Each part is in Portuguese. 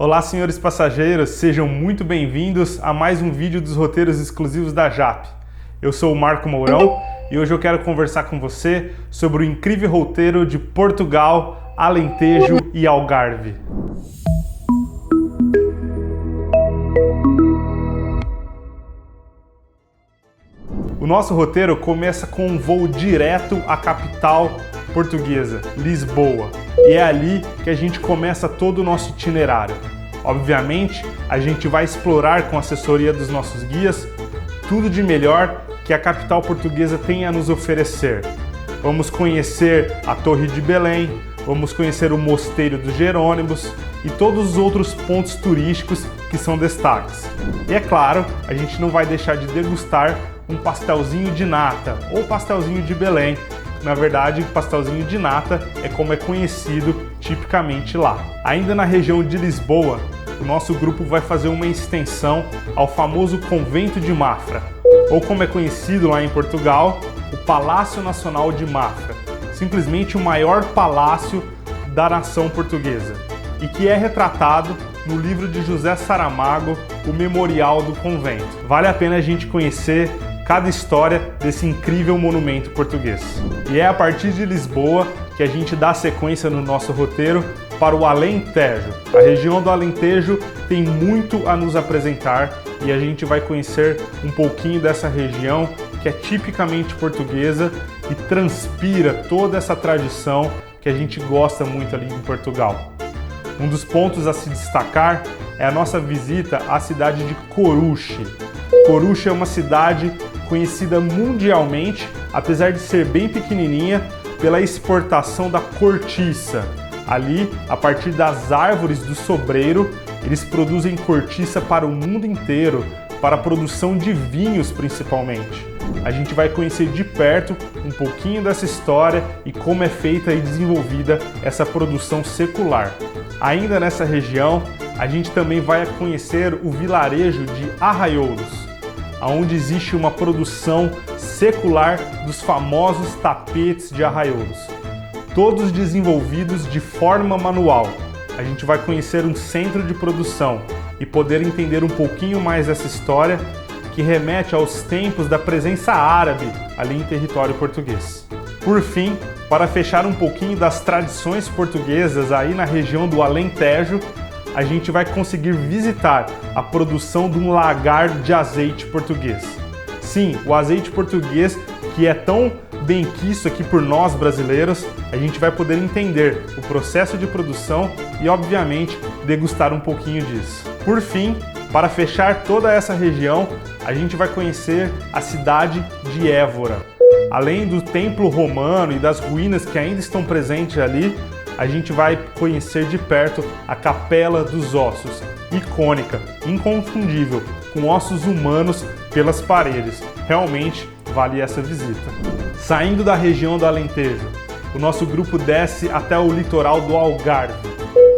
Olá, senhores passageiros, sejam muito bem-vindos a mais um vídeo dos roteiros exclusivos da JAP. Eu sou o Marco Mourão e hoje eu quero conversar com você sobre o incrível roteiro de Portugal, Alentejo e Algarve. O nosso roteiro começa com um voo direto à capital portuguesa, Lisboa. E é ali que a gente começa todo o nosso itinerário. Obviamente, a gente vai explorar com a assessoria dos nossos guias tudo de melhor que a capital portuguesa tem a nos oferecer. Vamos conhecer a Torre de Belém, vamos conhecer o Mosteiro dos Jerônimos e todos os outros pontos turísticos que são destaques. E é claro, a gente não vai deixar de degustar um pastelzinho de nata ou pastelzinho de Belém. Na verdade, pastelzinho de nata é como é conhecido tipicamente lá. Ainda na região de Lisboa, o nosso grupo vai fazer uma extensão ao famoso Convento de Mafra, ou como é conhecido lá em Portugal, o Palácio Nacional de Mafra, simplesmente o maior palácio da nação portuguesa, e que é retratado no livro de José Saramago, O Memorial do Convento. Vale a pena a gente conhecer cada história desse incrível monumento português. E é a partir de Lisboa que a gente dá sequência no nosso roteiro para o Alentejo. A região do Alentejo tem muito a nos apresentar e a gente vai conhecer um pouquinho dessa região que é tipicamente portuguesa e transpira toda essa tradição que a gente gosta muito ali em Portugal. Um dos pontos a se destacar é a nossa visita à cidade de Coruche. Coruche é uma cidade conhecida mundialmente, apesar de ser bem pequenininha, pela exportação da cortiça. Ali, a partir das árvores do sobreiro, eles produzem cortiça para o mundo inteiro, para a produção de vinhos principalmente. A gente vai conhecer de perto um pouquinho dessa história e como é feita e desenvolvida essa produção secular. Ainda nessa região, a gente também vai conhecer o vilarejo de Arraiolos, onde existe uma produção secular dos famosos tapetes de Arraiolos, todos desenvolvidos de forma manual. A gente vai conhecer um centro de produção e poder entender um pouquinho mais dessa história que remete aos tempos da presença árabe ali em território português. Por fim, para fechar um pouquinho das tradições portuguesas aí na região do Alentejo, a gente vai conseguir visitar a produção de um lagar de azeite português. Sim, o azeite português que é tão bem quisto aqui por nós brasileiros, a gente vai poder entender o processo de produção e, obviamente, degustar um pouquinho disso. Por fim, para fechar toda essa região, a gente vai conhecer a cidade de Évora. Além do templo romano e das ruínas que ainda estão presentes ali, a gente vai conhecer de perto a Capela dos Ossos, icônica, inconfundível, com ossos humanos pelas paredes. Realmente vale essa visita. Saindo da região do Alentejo, o nosso grupo desce até o litoral do Algarve,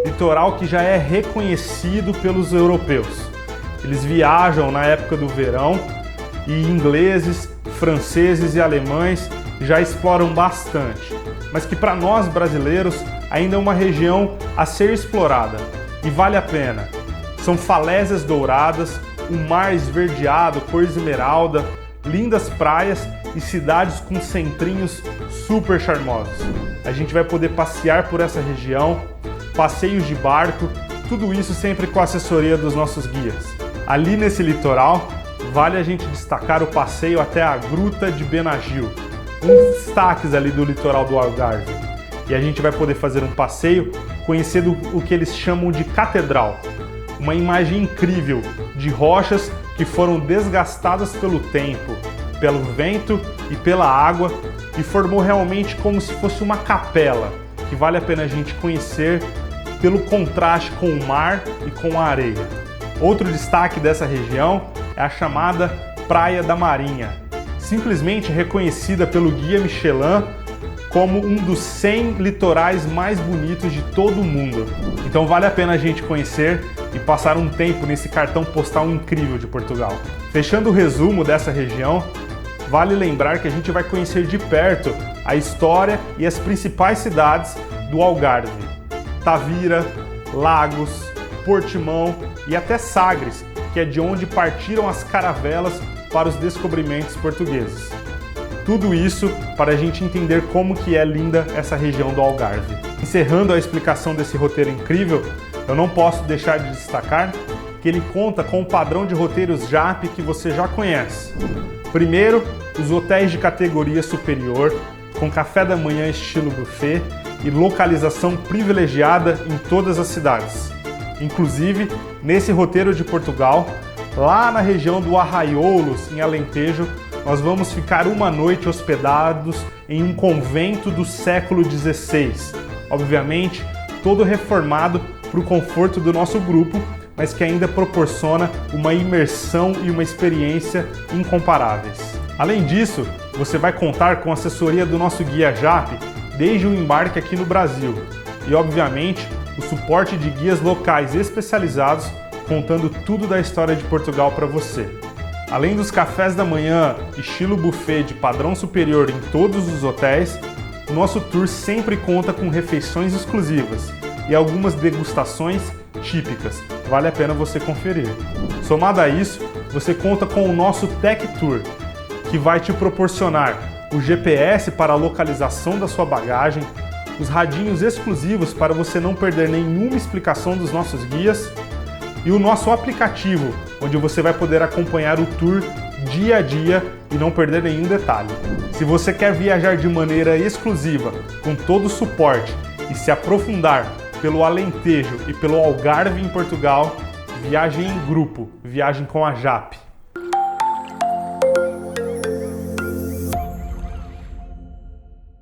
litoral que já é reconhecido pelos europeus. Eles viajam na época do verão e ingleses, franceses e alemães já exploram bastante, mas que para nós brasileiros ainda é uma região a ser explorada e vale a pena. São falésias douradas, um mar esverdeado, cor esmeralda, lindas praias e cidades com centrinhos super charmosos. A gente vai poder passear por essa região, passeios de barco, tudo isso sempre com a assessoria dos nossos guias. Ali nesse litoral, vale a gente destacar o passeio até a Gruta de Benagil, um dos destaques ali do litoral do Algarve. E a gente vai poder fazer um passeio conhecendo o que eles chamam de catedral, uma imagem incrível de rochas que foram desgastadas pelo tempo, pelo vento e pela água e formou realmente como se fosse uma capela, que vale a pena a gente conhecer pelo contraste com o mar e com a areia. Outro destaque dessa região é a chamada Praia da Marinha, simplesmente reconhecida pelo Guia Michelin como um dos 100 litorais mais bonitos de todo o mundo. Então vale a pena a gente conhecer e passar um tempo nesse cartão postal incrível de Portugal. Fechando o resumo dessa região, vale lembrar que a gente vai conhecer de perto a história e as principais cidades do Algarve: Tavira, Lagos, Portimão e até Sagres, que é de onde partiram as caravelas para os descobrimentos portugueses. Tudo isso para a gente entender como que é linda essa região do Algarve. Encerrando a explicação desse roteiro incrível, eu não posso deixar de destacar que ele conta com um padrão de roteiros JAP que você já conhece. Primeiro, os hotéis de categoria superior, com café da manhã estilo buffet e localização privilegiada em todas as cidades. Inclusive, nesse roteiro de Portugal, lá na região do Arraiolos, em Alentejo, nós vamos ficar uma noite hospedados em um convento do século XVI. Obviamente, todo reformado para o conforto do nosso grupo, mas que ainda proporciona uma imersão e uma experiência incomparáveis. Além disso, você vai contar com a assessoria do nosso guia JAP desde o embarque aqui no Brasil e, obviamente, o suporte de guias locais especializados contando tudo da história de Portugal para você. Além dos cafés da manhã estilo buffet de padrão superior em todos os hotéis, o nosso tour sempre conta com refeições exclusivas e algumas degustações típicas. Vale a pena você conferir. Somado a isso, você conta com o nosso Tech Tour, que vai te proporcionar o GPS para a localização da sua bagagem, os radinhos exclusivos para você não perder nenhuma explicação dos nossos guias e o nosso aplicativo, onde você vai poder acompanhar o tour dia a dia e não perder nenhum detalhe. Se você quer viajar de maneira exclusiva, com todo o suporte e se aprofundar pelo Alentejo e pelo Algarve em Portugal, viagem em grupo, viagem com a JAP.